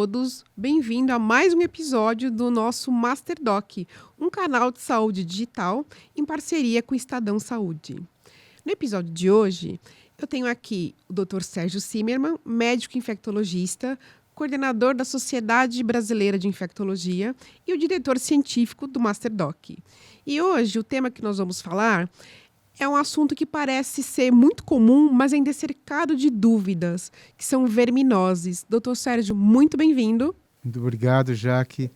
todos, bem-vindo a mais um episódio do nosso Master Doc, um canal de saúde digital em parceria com o Estadão Saúde. No episódio de hoje, eu tenho aqui o Dr. Sérgio Zimmermann, médico infectologista, coordenador da Sociedade Brasileira de Infectologia e o diretor científico do Master Doc. E hoje o tema que nós vamos falar é um assunto que parece ser muito comum, mas ainda é cercado de dúvidas, que são verminoses. Doutor Sérgio, muito bem-vindo. Muito obrigado, Jaque.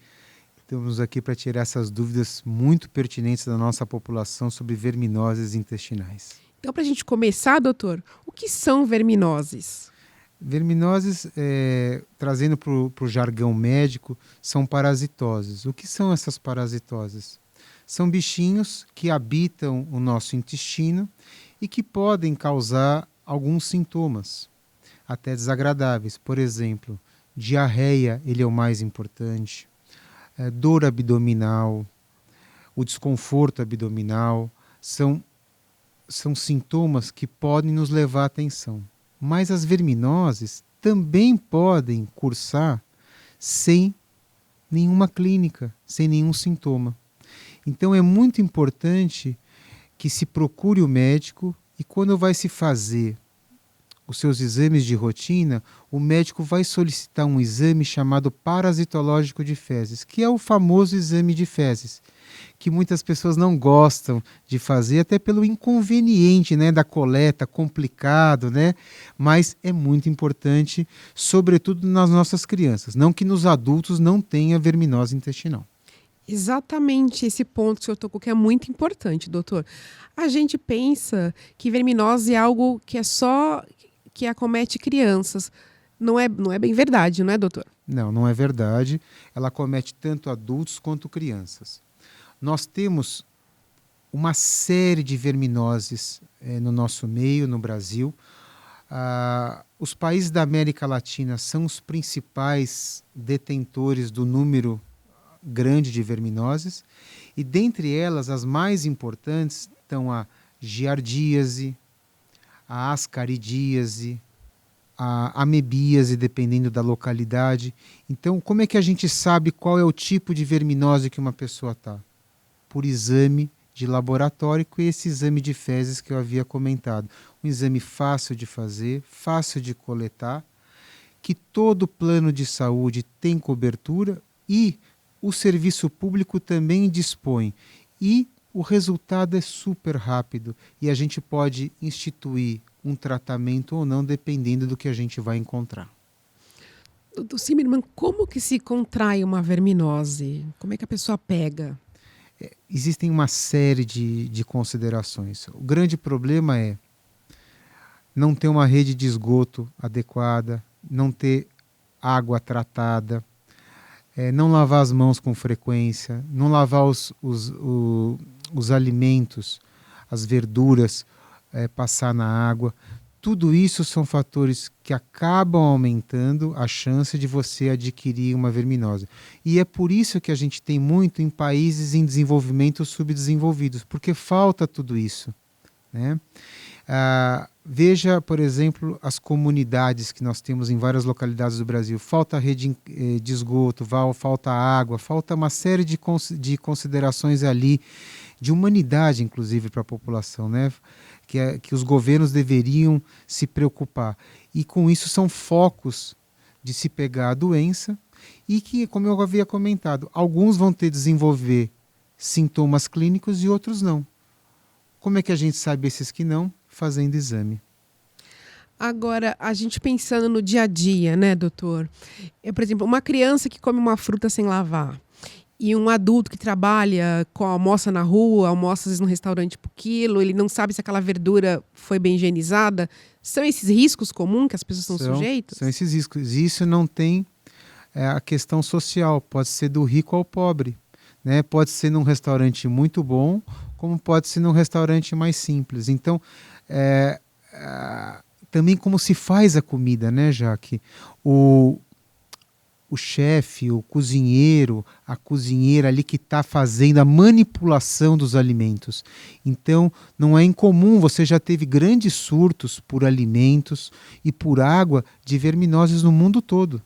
Estamos aqui para tirar essas dúvidas muito pertinentes da nossa população sobre verminoses intestinais. Então, para a gente começar, doutor, o que são verminoses? Verminoses, trazendo para o jargão médico, são parasitoses. O que são essas parasitoses? São bichinhos que habitam o nosso intestino e que podem causar alguns sintomas, até desagradáveis. Por exemplo, diarreia, ele é o mais importante, dor abdominal, o desconforto abdominal, são sintomas que podem nos levar à atenção. Mas as verminoses também podem cursar sem nenhuma clínica, sem nenhum sintoma. Então é muito importante que se procure o médico e quando vai se fazer os seus exames de rotina, o médico vai solicitar um exame chamado parasitológico de fezes, que é o famoso exame de fezes, que muitas pessoas não gostam de fazer, até pelo inconveniente, né, da coleta, complicado, né? Mas é muito importante, sobretudo nas nossas crianças, não que nos adultos não tenha verminose intestinal. Exatamente esse ponto que o senhor tocou, que é muito importante, doutor. A gente pensa que verminose é algo que é só que acomete crianças. Não é bem verdade, não é, doutor? Não, não é verdade. Ela acomete tanto adultos quanto crianças. Nós temos uma série de verminoses no nosso meio, no Brasil. Os países da América Latina são os principais detentores do número grande de verminoses, e dentre elas as mais importantes estão a giardíase, a ascaridíase, a amebíase, dependendo da localidade. Então, como é que a gente sabe qual é o tipo de verminose que uma pessoa está? Por exame de laboratório, que é esse exame de fezes que eu havia comentado. Um exame fácil de fazer, fácil de coletar, que todo plano de saúde tem cobertura e o serviço público também dispõe. E o resultado é super rápido e a gente pode instituir um tratamento ou não, dependendo do que a gente vai encontrar. Doutor Zimmermann, como que se contrai uma verminose? Como é que a pessoa pega? Existem uma série de considerações. O grande problema é não ter uma rede de esgoto adequada, não ter água tratada, não lavar as mãos com frequência, não lavar os alimentos, as verduras, passar na água. Tudo isso são fatores que acabam aumentando a chance de você adquirir uma verminose. E é por isso que a gente tem muito em países em desenvolvimento subdesenvolvidos, porque falta tudo isso, né? Veja, por exemplo, as comunidades que nós temos em várias localidades do Brasil. Falta rede de esgoto, falta água, falta uma série de considerações ali, de humanidade, inclusive, para a população, né? Que os governos deveriam se preocupar. E com isso são focos de se pegar a doença e que, como eu havia comentado, alguns vão desenvolver sintomas clínicos e outros não. Como é que a gente sabe esses que não? Fazendo exame. Agora, a gente pensando no dia a dia, né, doutor? Por exemplo, uma criança que come uma fruta sem lavar e um adulto que trabalha, almoça na rua, almoça às vezes no restaurante por quilo, ele não sabe se aquela verdura foi bem higienizada. São esses riscos comuns que as pessoas são sujeitas? São esses riscos. Isso não tem a questão social. Pode ser do rico ao pobre, né? Pode ser num restaurante muito bom, como pode ser num restaurante mais simples. Então, também como se faz a comida, né, Jaque? O chefe, o cozinheiro, a cozinheira ali que está fazendo a manipulação dos alimentos. Então, não é incomum, você já teve grandes surtos por alimentos e por água de verminoses no mundo todo.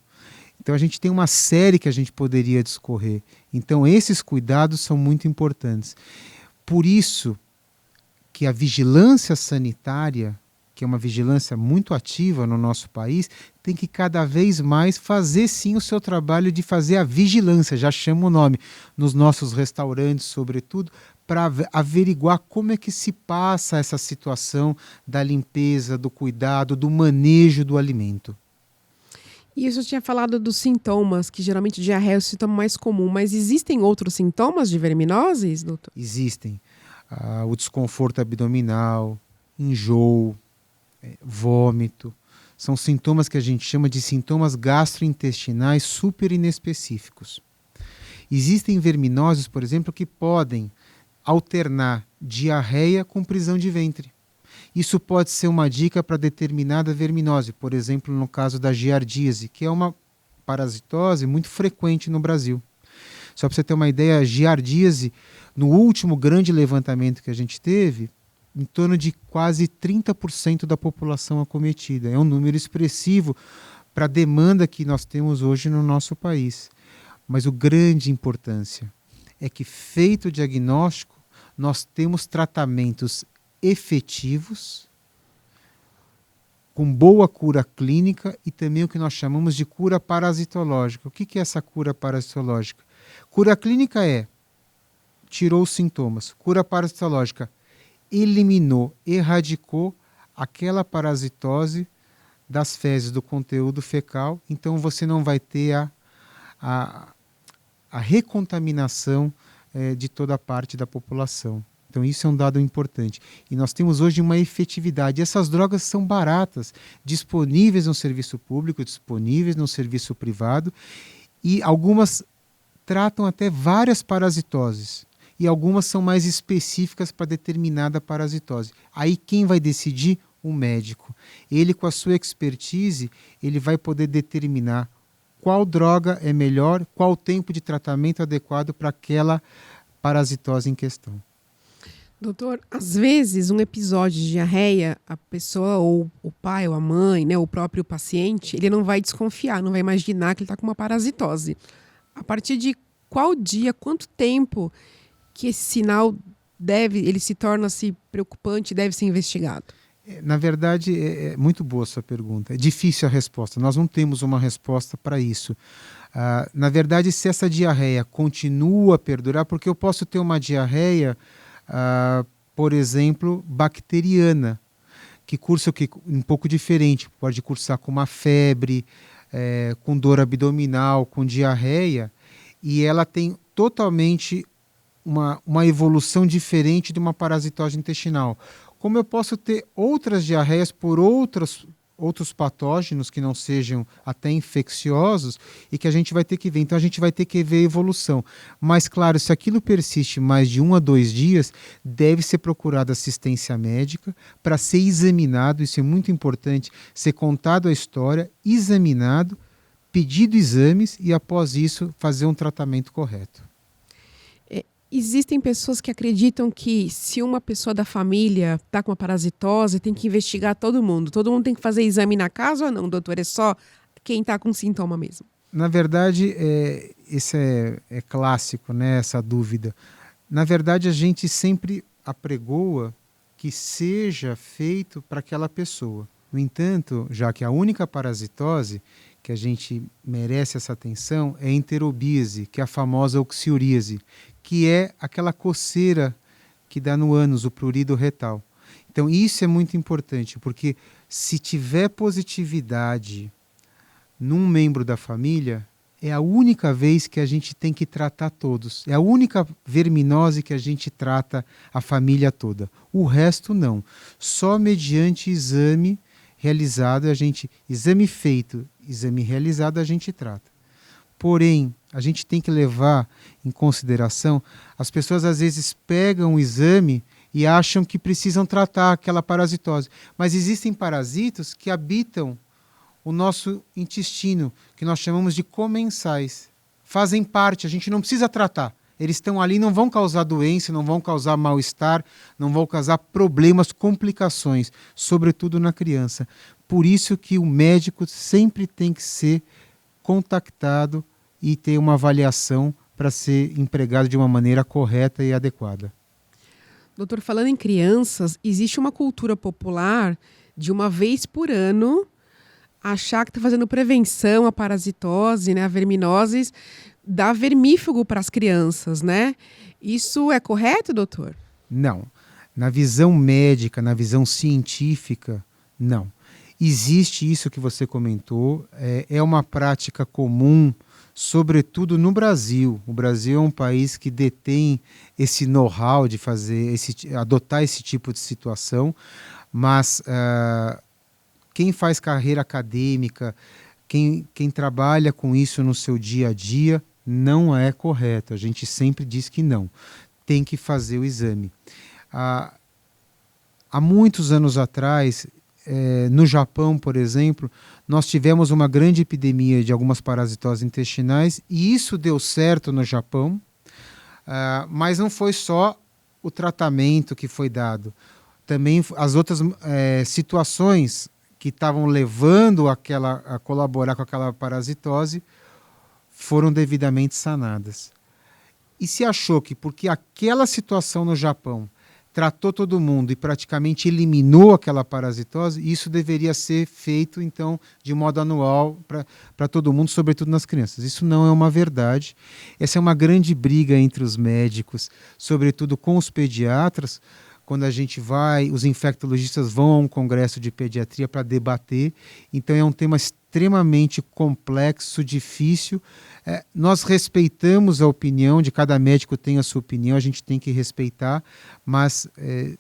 Então a gente tem uma série que a gente poderia discorrer. Então esses cuidados são muito importantes. Por isso que a vigilância sanitária, que é uma vigilância muito ativa no nosso país, tem que cada vez mais fazer sim o seu trabalho de fazer a vigilância, já chama o nome, nos nossos restaurantes, sobretudo, para averiguar como é que se passa essa situação da limpeza, do cuidado, do manejo do alimento. E isso eu tinha falado dos sintomas, que geralmente diarreia é o sintoma mais comum, mas existem outros sintomas de verminoses, doutor? Existem o desconforto abdominal, enjoo, vômito. São sintomas que a gente chama de sintomas gastrointestinais super inespecíficos. Existem verminoses, por exemplo, que podem alternar diarreia com prisão de ventre. Isso pode ser uma dica para determinada verminose, por exemplo, no caso da giardíase, que é uma parasitose muito frequente no Brasil. Só para você ter uma ideia, a giardíase, no último grande levantamento que a gente teve, em torno de quase 30% da população acometida. É um número expressivo para a demanda que nós temos hoje no nosso país. Mas o grande importância é que, feito o diagnóstico, nós temos tratamentos efetivos, com boa cura clínica e também o que nós chamamos de cura parasitológica. O que é essa cura parasitológica? Cura clínica tirou os sintomas. Cura parasitológica, eliminou, erradicou aquela parasitose das fezes, do conteúdo fecal. Então você não vai ter a recontaminação de toda a parte da população. Então isso é um dado importante. E nós temos hoje uma efetividade. Essas drogas são baratas, disponíveis no serviço público, disponíveis no serviço privado, e algumas tratam até várias parasitoses. E algumas são mais específicas para determinada parasitose. Aí quem vai decidir? O médico. Ele, com a sua expertise, ele vai poder determinar qual droga é melhor, qual o tempo de tratamento adequado para aquela parasitose em questão. Doutor, às vezes um episódio de diarreia, a pessoa, ou o pai, ou a mãe, né, o próprio paciente, ele não vai desconfiar, não vai imaginar que ele está com uma parasitose. A partir de qual dia, quanto tempo que esse sinal ele se torna-se preocupante e deve ser investigado? Na verdade, é muito boa a sua pergunta. É difícil a resposta. Nós não temos uma resposta para isso. Na verdade, se essa diarreia continua a perdurar, porque eu posso ter uma diarreia, por exemplo, bacteriana, que cursa um pouco diferente. Pode cursar com uma febre, com dor abdominal, com diarreia, e ela tem totalmente uma evolução diferente de uma parasitose intestinal. Como eu posso ter outras diarreias por outros patógenos que não sejam até infecciosos e que a gente vai ter que ver. Então a gente vai ter que ver a evolução. Mas claro, se aquilo persiste mais de 1 a 2 dias, deve ser procurada assistência médica para ser examinado, isso é muito importante, ser contado a história, examinado, pedido exames e após isso fazer um tratamento correto. Existem pessoas que acreditam que se uma pessoa da família está com uma parasitose, tem que investigar todo mundo. Todo mundo tem que fazer exame na casa ou não, doutor? É só quem está com sintoma mesmo? Na verdade, esse é clássico, né, essa dúvida. Na verdade, a gente sempre apregoa que seja feito para aquela pessoa. No entanto, já que a única parasitose que a gente merece essa atenção é a enterobíase, que é a famosa oxiuríase, que é aquela coceira que dá no ânus, o prurido retal. Então isso é muito importante, porque se tiver positividade num membro da família, é a única vez que a gente tem que tratar todos. É a única verminose que a gente trata a família toda. O resto não. Só mediante exame realizado, exame feito, exame realizado, a gente trata. Porém, a gente tem que levar em consideração, as pessoas às vezes pegam o exame e acham que precisam tratar aquela parasitose. Mas existem parasitas que habitam o nosso intestino, que nós chamamos de comensais. Fazem parte, a gente não precisa tratar. Eles estão ali, não vão causar doença, não vão causar mal-estar, não vão causar problemas, complicações, sobretudo na criança. Por isso que o médico sempre tem que ser contactado e ter uma avaliação para ser empregado de uma maneira correta e adequada. Doutor, falando em crianças, existe uma cultura popular de uma vez por ano achar que está fazendo prevenção à parasitose, né, à verminose, dar vermífugo para as crianças, né? Isso é correto, doutor? Não. Na visão médica, na visão científica, não. Existe isso que você comentou, é uma prática comum, sobretudo no Brasil. O Brasil é um país que detém esse know-how de adotar esse tipo de situação, mas quem faz carreira acadêmica, quem trabalha com isso no seu dia a dia, não é correto. A gente sempre diz que não. Tem que fazer o exame. Há muitos anos atrás, no Japão, por exemplo, nós tivemos uma grande epidemia de algumas parasitoses intestinais e isso deu certo no Japão, mas não foi só o tratamento que foi dado. Também as outras situações que estavam levando a colaborar com aquela parasitose foram devidamente sanadas. E se achou que porque aquela situação no Japão tratou todo mundo e praticamente eliminou aquela parasitose, isso deveria ser feito, então, de modo anual para todo mundo, sobretudo nas crianças. Isso não é uma verdade. Essa é uma grande briga entre os médicos, sobretudo com os pediatras. Quando a gente os infectologistas vão a um congresso de pediatria para debater. Então é um tema extremamente complexo, difícil. Nós respeitamos a opinião de cada médico, tem a sua opinião, a gente tem que respeitar, mas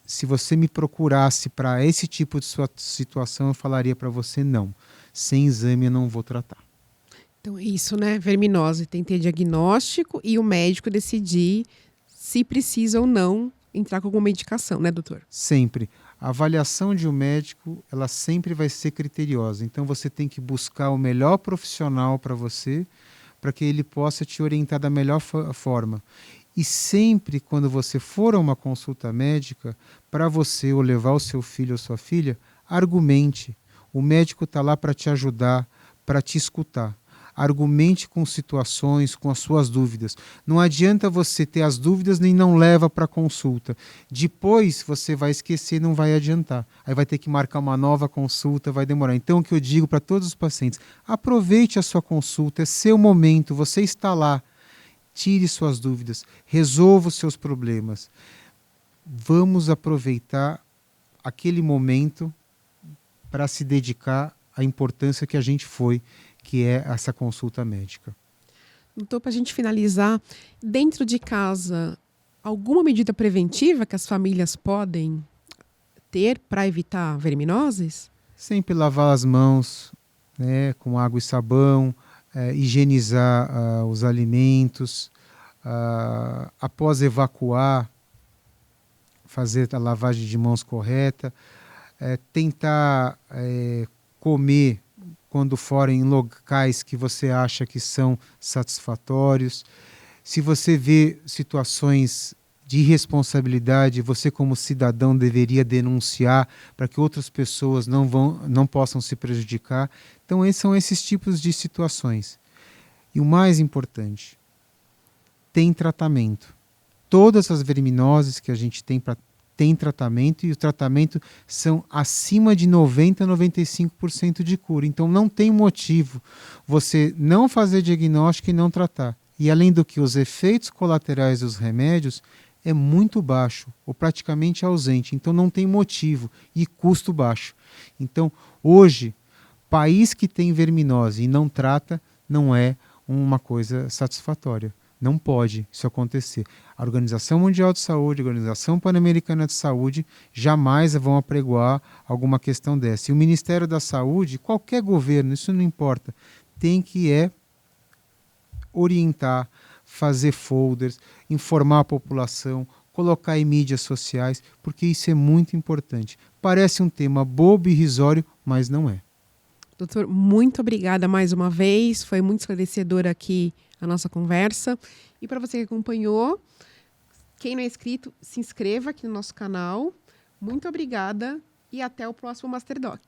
se você me procurasse para esse tipo de situação, eu falaria para você não. Sem exame eu não vou tratar. Então é isso, né? Verminose tem que ter diagnóstico e o médico decidir se precisa ou não entrar com alguma medicação, né, doutor? Sempre. A avaliação de um médico, ela sempre vai ser criteriosa. Então você tem que buscar o melhor profissional para você, para que ele possa te orientar da melhor forma. E sempre quando você for a uma consulta médica, para você ou levar o seu filho ou sua filha, argumente. O médico está lá para te ajudar, para te escutar. Argumente com situações, com as suas dúvidas. Não adianta você ter as dúvidas nem não leva para consulta. Depois você vai esquecer, não vai adiantar. Aí vai ter que marcar uma nova consulta, vai demorar. Então o que eu digo para todos os pacientes, aproveite a sua consulta, é seu momento, você está lá. Tire suas dúvidas, resolva os seus problemas. Vamos aproveitar aquele momento para se dedicar à importância que a gente foi, que é essa consulta médica. Doutor, para a gente finalizar, dentro de casa, alguma medida preventiva que as famílias podem ter para evitar verminoses? Sempre lavar as mãos, né, com água e sabão, higienizar os alimentos, após evacuar, fazer a lavagem de mãos correta, tentar comer quando forem em locais que você acha que são satisfatórios. Se você vê situações de irresponsabilidade, você como cidadão deveria denunciar para que outras pessoas não possam se prejudicar. Então são esses tipos de situações. E o mais importante, tem tratamento. Todas as verminoses que a gente tem tratamento, e o tratamento são acima de 90% a 95% de cura. Então não tem motivo você não fazer diagnóstico e não tratar. E além do que, os efeitos colaterais dos remédios é muito baixo, ou praticamente ausente. Então não tem motivo, e custo baixo. Então hoje, país que tem verminose e não trata, não é uma coisa satisfatória. Não pode isso acontecer. A Organização Mundial de Saúde, a Organização Pan-Americana de Saúde jamais vão apregoar alguma questão dessa. E o Ministério da Saúde, qualquer governo, isso não importa, tem que orientar, fazer folders, informar a população, colocar em mídias sociais, porque isso é muito importante. Parece um tema bobo e irrisório, mas não é. Doutor, muito obrigada mais uma vez. Foi muito esclarecedora aqui a nossa conversa. E para você que acompanhou, quem não é inscrito, se inscreva aqui no nosso canal. Muito obrigada e até o próximo Master Doc.